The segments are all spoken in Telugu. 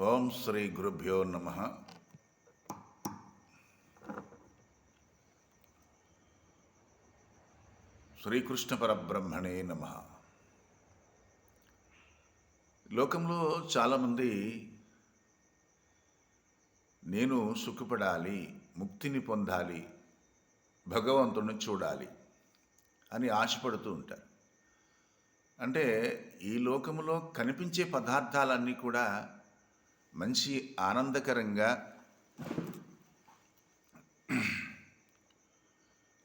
ఓం శ్రీ గురుభ్యో నమః. శ్రీకృష్ణ పరబ్రహ్మణే నమః. లోకంలో చాలామంది నేను సుఖపడాలి, ముక్తిని పొందాలి, భగవంతుడిని చూడాలి అని ఆశపడుతూ ఉంటారు. అంటే ఈ లోకములో కనిపించే పదార్థాలన్నీ కూడా మంచి ఆనందకరంగా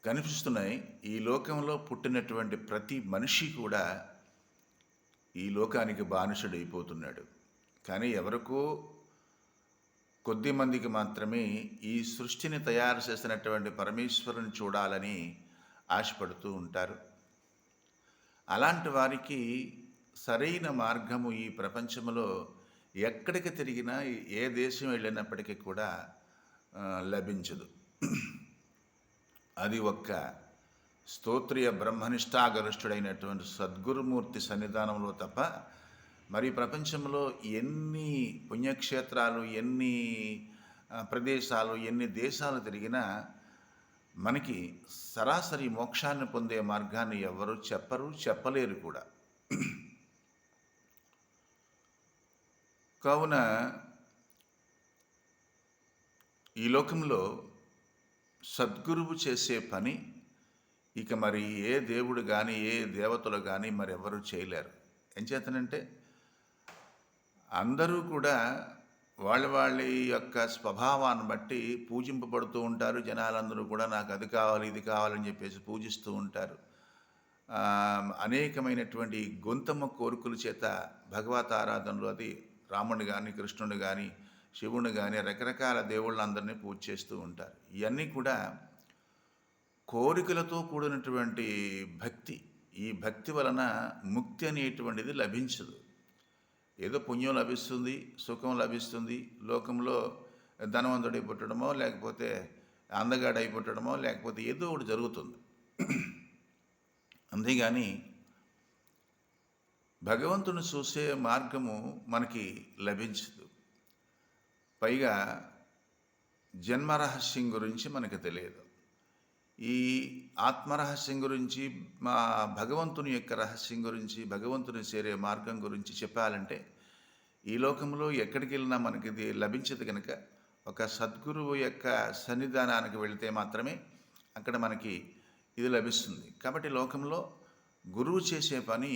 కనిపిస్తున్నాయి. ఈ లోకంలో పుట్టినటువంటి ప్రతి మనిషి కూడా ఈ లోకానికి బానిసడైపోతున్నాడు. కానీ ఎవరికో కొద్ది మందికి మాత్రమే ఈ సృష్టిని తయారు చేసినటువంటి పరమేశ్వరుని చూడాలని ఆశపడుతూ ఉంటారు. అలాంటి వారికి సరైన మార్గము ఈ ప్రపంచంలో ఎక్కడికి తిరిగినా, ఏ దేశం వెళ్ళినప్పటికీ కూడా లభించదు. అది ఒక్క స్తోత్రియ బ్రహ్మనిష్టాగరిష్ఠుడైనటువంటి సద్గురుమూర్తి సన్నిధానంలో తప్ప మరి ప్రపంచంలో ఎన్ని పుణ్యక్షేత్రాలు, ఎన్ని ప్రదేశాలు, ఎన్ని దేశాలు తిరిగినా మనకి సరాసరి మోక్షాన్ని పొందే మార్గాన్ని ఎవరు చెప్పరు, చెప్పలేరు కూడా. కావున ఈ లోకంలో సద్గురువు చేసే పని ఇక మరి ఏ దేవుడు కానీ, ఏ దేవతలు కానీ మరి ఎవరు చేయలేరు. ఏం చేతనంటే అందరూ కూడా వాళ్ళ యొక్క స్వభావాన్ని బట్టి పూజింపబడుతూ ఉంటారు. జనాలందరూ కూడా నాకు అది కావాలి, ఇది కావాలని చెప్పేసి పూజిస్తూ ఉంటారు. అనేకమైనటువంటి గొంతమ్మ కోరికల చేత భగవత్ ఆరాధనలు, అది రాముని కానీ, కృష్ణుని కానీ, శివుని కానీ, రకరకాల దేవుళ్ళందరినీ పూజ చేస్తూ ఉంటారు. ఇవన్నీ కూడా కోరికలతో కూడినటువంటి భక్తి. ఈ భక్తి వలన ముక్తి అనేటువంటిది లభించదు. ఏదో పుణ్యం లభిస్తుంది, సుఖం లభిస్తుంది, లోకంలో ధనవంతుడై పుట్టడమో, లేకపోతే అందగాడై పుట్టడమో, లేకపోతే ఏదో ఒకటి జరుగుతుంది. అంతేగాని భగవంతుని చూసే మార్గము మనకి లభించదు. పైగా జన్మరహస్యం గురించి మనకు తెలియదు. ఈ ఆత్మరహస్యం గురించి, మా భగవంతుని యొక్క రహస్యం గురించి, భగవంతుని చేరే మార్గం గురించి చెప్పాలంటే ఈ లోకంలో ఎక్కడికి వెళ్ళినా మనకి ఇది లభించదు. కనుక ఒక సద్గురువు యొక్క సన్నిధానానికి వెళితే మాత్రమే అక్కడ మనకి ఇది లభిస్తుంది. కాబట్టి లోకంలో గురువు చేసే పని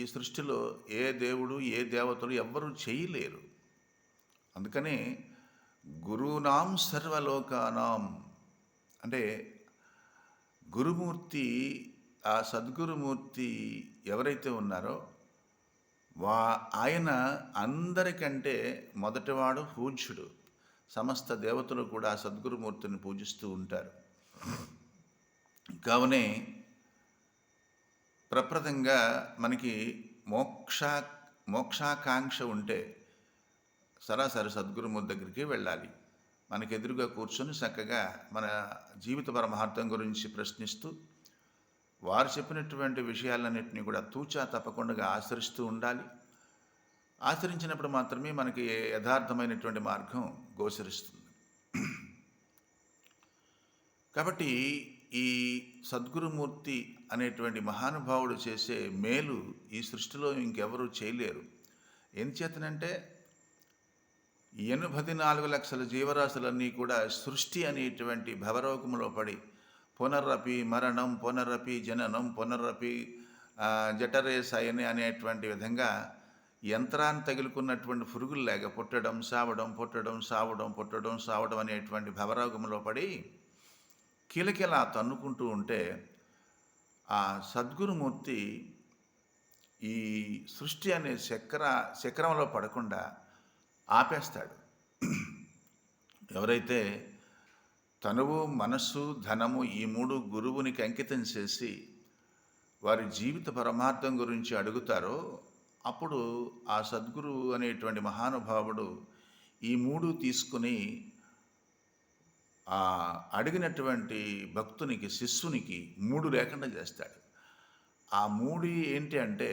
ఈ సృష్టిలో ఏ దేవుడు, ఏ దేవతలు ఎవ్వరూ చేయలేరు. అందుకనే గురునాం సర్వలోకానాం అంటే గురుమూర్తి, ఆ సద్గురుమూర్తి ఎవరైతే ఉన్నారో ఆయన అందరికంటే మొదటివాడు, పూజ్యుడు. సమస్త దేవతలు కూడా ఆ సద్గురుమూర్తిని పూజిస్తూ ఉంటారు. కావునే ప్రప్రదంగా మనకి మోక్షాకాంక్ష ఉంటే సరాసరి సద్గురుమూర్తి దగ్గరికి వెళ్ళాలి. మనకు ఎదురుగా కూర్చొని చక్కగా మన జీవిత పరమార్థం గురించి ప్రశ్నిస్తూ వారు చెప్పినటువంటి విషయాలన్నింటినీ కూడా తూచా తప్పకుండా ఆచరిస్తూ ఉండాలి. ఆచరించినప్పుడు మాత్రమే మనకి యథార్థమైనటువంటి మార్గం గోచరిస్తుంది. కాబట్టి ఈ సద్గురుమూర్తి అనేటువంటి మహానుభావుడు చేసే మేలు ఈ సృష్టిలో ఇంకెవరూ చేయలేరు. ఎంచేతనంటే 84 లక్షల జీవరాశులన్నీ కూడా సృష్టి అనేటువంటి భవరోగంలో పడి పునరపి మరణం, పునరపి జననం, పునరపి జఠరే శయని అనేటువంటి విధంగా యంత్రాన్ని తగులుకున్నటువంటి పురుగులు లేక పుట్టడం, సావడం, పుట్టడం, సావడం, పుట్టడం, సావడం అనేటువంటి భవరోగంలో పడి కిలకిలా తన్నుకుంటూ ఉంటే ఆ సద్గురుమూర్తి ఈ సృష్టి అనే చక్రంలో పడకుండా ఆపేస్తాడు. ఎవరైతే తనువు, మనస్సు, ధనము ఈ 3 గురువునికి అంకితం చేసి వారి జీవిత పరమార్థం గురించి అడుగుతారో అప్పుడు ఆ సద్గురువు అనేటువంటి మహానుభావుడు ఈ 3 తీసుకుని ఆ అడిగినటువంటి భక్తునికి, శిష్యునికి 3 లేకుండా చేస్తాడు. ఆ 3 ఏంటి అంటే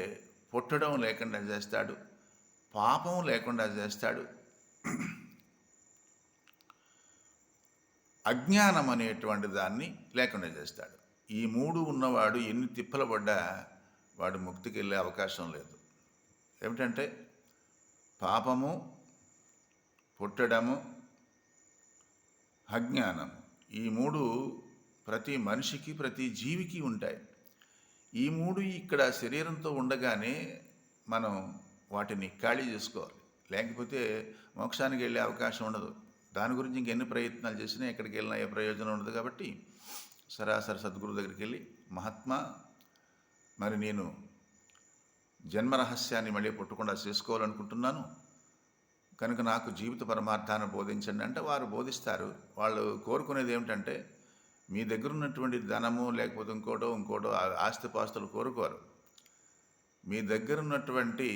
పుట్టడం లేకుండా చేస్తాడు, పాపం లేకుండా చేస్తాడు, అజ్ఞానం అనేటువంటి దాన్ని లేకుండా చేస్తాడు. ఈ మూడు ఉన్నవాడు ఎన్ని తిప్పలు పడ్డా వాడు ముక్తికి వెళ్ళే అవకాశం లేదు. ఏమిటంటే పాపము, పుట్టడము, అజ్ఞానం. ఈ మూడు ప్రతి మనిషికి, ప్రతి జీవికి ఉంటాయి. ఈ మూడు ఇక్కడ శరీరంతో ఉండగానే మనం వాటిని ఖాళీ చేసుకోవాలి. లేకపోతే మోక్షానికి వెళ్ళే అవకాశం ఉండదు. దాని గురించి ఇంకెన్ని ప్రయత్నాలు చేసినా ఎక్కడికి వెళ్ళినా ఏ ప్రయోజనం ఉండదు. కాబట్టి సరాసరి సద్గురు దగ్గరికి వెళ్ళి, మహాత్మా, మరి నేను జన్మరహస్యాన్ని మళ్ళీ పుట్టకుండా చేసుకోవాలనుకుంటున్నాను, కనుక నాకు జీవిత పరమార్థాన్ని బోధించండి అంటే వారు బోధిస్తారు. వాళ్ళు కోరుకునేది ఏమిటంటే మీ దగ్గర ఉన్నటువంటి ధనము లేకపోతే ఇంకోటో ఆస్తిపాస్తులు కోరుకోరు. మీ దగ్గర ఉన్నటువంటి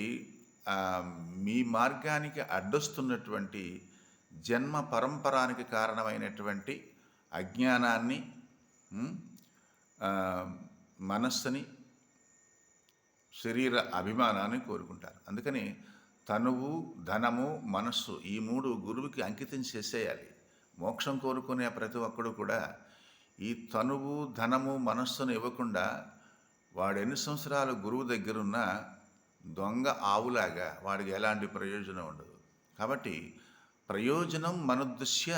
మీ మార్గానికి అడ్డొస్తున్నటువంటి జన్మ పరంపరానికి కారణమైనటువంటి అజ్ఞానాన్ని, మనస్సుని, శరీర అభిమానాన్ని కోరుకుంటారు. అందుకని తనువు, ధనము, మనస్సు ఈ మూడు గురువుకి అంకితం చేసేయాలి. మోక్షం కోరుకునే ప్రతి ఒక్కడు కూడా ఈ తనువు, ధనము, మనస్సును ఇవ్వకుండా వాడు ఎన్ని సంవత్సరాలు గురువు దగ్గరున్నా దొంగ ఆవులాగా వాడికి ఎలాంటి ప్రయోజనం ఉండదు. కాబట్టి ప్రయోజనం మనుదృశ్య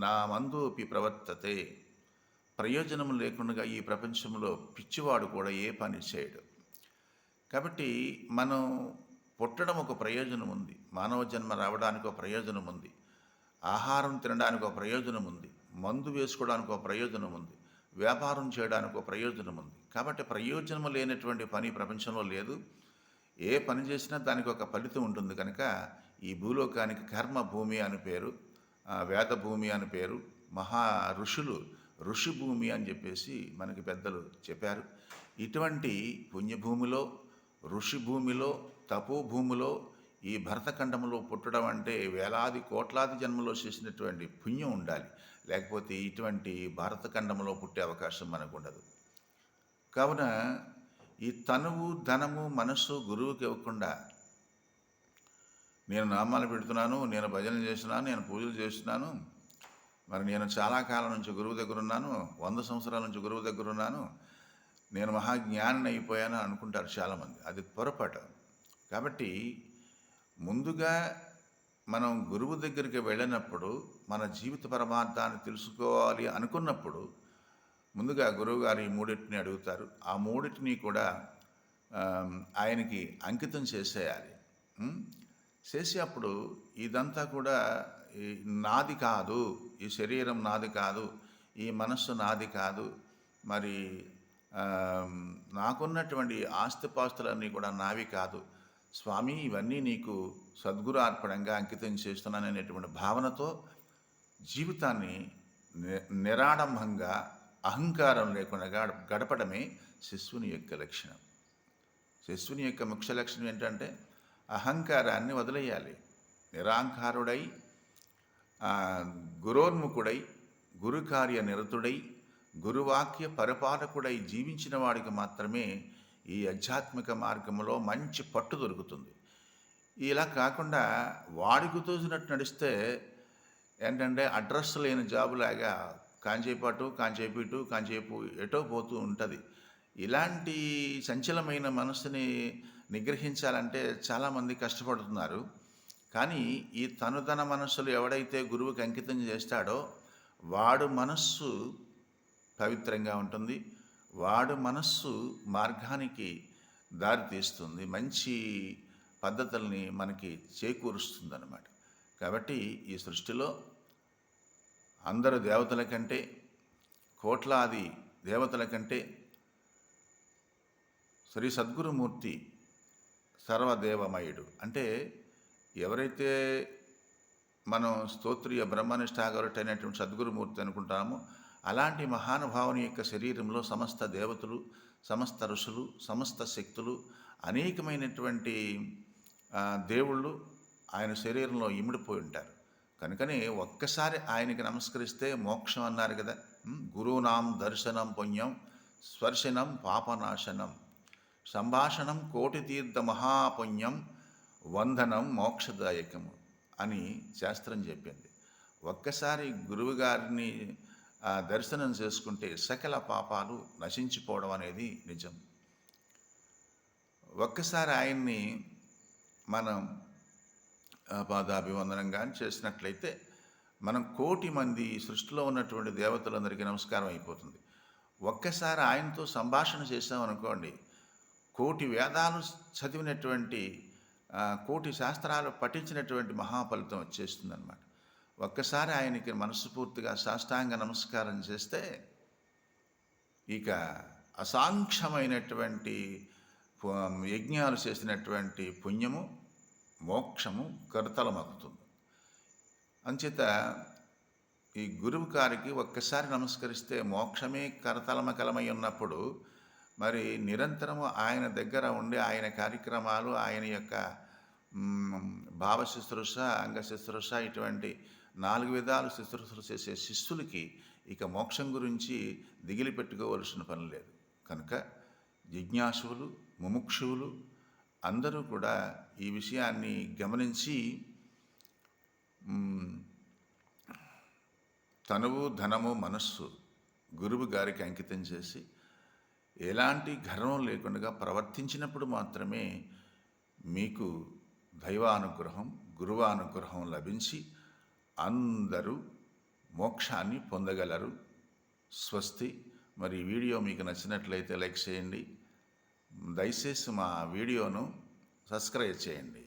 నా మందోపి ప్రవర్తతే. ప్రయోజనం లేకుండా ఈ ప్రపంచంలో పిచ్చివాడు కూడా ఏ పని చేయడు. కాబట్టి మనం పుట్టడం ఒక ప్రయోజనం ఉంది, మానవ జన్మ రావడానికి ఒక ప్రయోజనం ఉంది, ఆహారం తినడానికి ఒక ప్రయోజనం ఉంది, మందు వేసుకోవడానికి ఒక ప్రయోజనం ఉంది, వ్యాపారం చేయడానికి ఒక ప్రయోజనం ఉంది. కాబట్టి ప్రయోజనం లేనటువంటి పని ప్రపంచంలో లేదు. ఏ పని చేసినా దానికి ఒక ఫలితం ఉంటుంది. కనుక ఈ భూలోకానికి కర్మ భూమి అని పేరు, వేద భూమి అని పేరు. మహా ఋషులు ఋషి భూమి అని చెప్పేసి మనకి పెద్దలు చెప్పారు. ఇటువంటి పుణ్యభూమిలో, ఋషి భూమిలో, తపోభూమిలో ఈ భరతఖండంలో పుట్టడం అంటే వేలాది కోట్లాది జన్మలో చేసినటువంటి పుణ్యం ఉండాలి. లేకపోతే ఇటువంటి భారతఖండంలో పుట్టే అవకాశం మనకు ఉండదు. కావున ఈ తనువు, ధనము, మనస్సు గురువుకి ఇవ్వకుండా నేను నామాలు పెడుతున్నాను, నేను భజనలు చేస్తున్నాను, నేను పూజలు చేస్తున్నాను, మరి నేను చాలా కాలం నుంచి గురువు దగ్గర ఉన్నాను, 100 సంవత్సరాల నుంచి గురువు దగ్గర ఉన్నాను, నేను మహాజ్ఞాని అయిపోయాను అనుకుంటారు చాలామంది. అది పొరపాటు. కాబట్టి ముందుగా మనం గురువు దగ్గరికి వెళ్ళినప్పుడు, మన జీవిత పరమార్థాన్ని తెలుసుకోవాలి అనుకున్నప్పుడు ముందుగా గురువుగారు ఈ మూడింటిని అడుగుతారు. ఆ మూడింటిని కూడా ఆయనకి అంకితం చేసేయాలి. చేసి అప్పుడు ఇదంతా కూడా నాది కాదు, ఈ శరీరం నాది కాదు, ఈ మనస్సు నాది కాదు, మరి నాకున్నటువంటి ఆస్తిపాస్తులన్నీ కూడా నావి కాదు స్వామి, ఇవన్నీ నీకు సద్గురు అర్పణంగా అంకితం చేస్తున్నాననేటువంటి భావనతో జీవితాన్ని నిరాడంభంగా, అహంకారం లేకుండా గడపడమే శిష్యుని యొక్క లక్షణం. శిష్యుని యొక్క ముఖ్య లక్షణం ఏంటంటే అహంకారాన్ని వదిలేయాలి. నిరాంకారుడై, గురోన్ముఖుడై, గురుకార్య నిరతుడై, గురువాక్య పరిపాలకుడై జీవించిన వాడికి మాత్రమే ఈ ఆధ్యాత్మిక మార్గంలో మంచి పట్టు దొరుకుతుంది. ఇలా కాకుండా వాడికి తోచినట్టు నడిస్తే ఏంటంటే అడ్రస్ లేని జాబులాగా కాంచేపు అటు, కాంచేపు ఇటు, కాంచేపు ఎటో పోతూ ఉంటుంది. ఇలాంటి సంచలమైన మనసుని నిగ్రహించాలంటే చాలామంది కష్టపడుతున్నారు. కానీ ఈ తనుతన మనస్సులు ఎవడైతే గురువుకి అంకితం చేస్తాడో వాడు మనస్సు పవిత్రంగా ఉంటుంది, వాడు మనస్సు మార్గానికి దారితీస్తుంది, మంచి పద్ధతుల్ని మనకి చేకూరుస్తుంది అన్నమాట. కాబట్టి ఈ సృష్టిలో అందరు దేవతల కంటే, కోట్లాది దేవతల కంటే శ్రీ సద్గురుమూర్తి సర్వదేవమయుడు. అంటే ఎవరైతే మనం స్తోత్రీయ బ్రహ్మనిష్టాగరుటైనటువంటి సద్గురుమూర్తి అనుకుంటామో అలాంటి మహానుభావుని యొక్క శరీరంలో సమస్త దేవతలు, సమస్త ఋషులు, సమస్త శక్తులు, అనేకమైనటువంటి దేవుళ్ళు ఆయన శరీరంలో ఇమిడిపోయి ఉంటారు. కనుకనే ఒక్కసారి ఆయనకి నమస్కరిస్తే మోక్షం అన్నారు కదా. గురునాం దర్శనం పుణ్యం, స్పర్శనం పాపనాశనం, సంభాషణం కోటి తీర్థ మహాపుణ్యం, వందనం మోక్షదాయకము. అని శాస్త్రం చెప్పింది. ఒక్కసారి గురువుగారిని దర్శనం చేసుకుంటే సకల పాపాలు నశించిపోవడం అనేది నిజం. ఒక్కసారి ఆయన్ని మనం పాదాభివందనం కానీ చేసినట్లయితే మనం 1,000,000 మంది సృష్టిలో ఉన్నటువంటి దేవతలందరికీ నమస్కారం అయిపోతుంది. ఒక్కసారి ఆయనతో సంభాషణ చేసామనుకోండి, 1,000,000 వేదాలు చదివినటువంటి 1,000,000 శాస్త్రాలు పఠించినటువంటి మహాఫలితం వచ్చేస్తుందన్నమాట. ఒక్కసారి ఆయనకి మనస్ఫూర్తిగా సాష్టాంగ నమస్కారం చేస్తే ఇక అసాంఖ్యమైనటువంటి యజ్ఞాలు చేసినటువంటి పుణ్యము, మోక్షము కరతలమవుతుంది. అంచేత ఈ గురువు గారికి ఒక్కసారి నమస్కరిస్తే మోక్షమే కరతలమకలమై ఉన్నప్పుడు మరి నిరంతరము ఆయన దగ్గర ఉండి ఆయన కార్యక్రమాలు, ఆయన యొక్క భావ శుశ్రూష, అంగ శుశ్రూష, ఇటువంటి 4 విధాలు శుశ్రూషలు చేసే శిష్యులకి ఇక మోక్షం గురించి దిగిలి పెట్టుకోవలసిన పని లేదు. కనుక జిజ్ఞాసువులు, ముముక్షువులు అందరూ కూడా ఈ విషయాన్ని గమనించి తనువు, ధనము, మనస్సు గురువు గారికి అంకితం చేసి ఎలాంటి గర్వం లేకుండా ప్రవర్తించినప్పుడు మాత్రమే మీకు దైవానుగ్రహం, గురువానుగ్రహం లభించి అందరూ మోక్షాన్ని పొందగలరు. స్వస్తి. మరి ఈ వీడియో మీకు నచ్చినట్లయితే లైక్ చేయండి. దయచేసి మా వీడియోను సబ్స్క్రైబ్ చేయండి.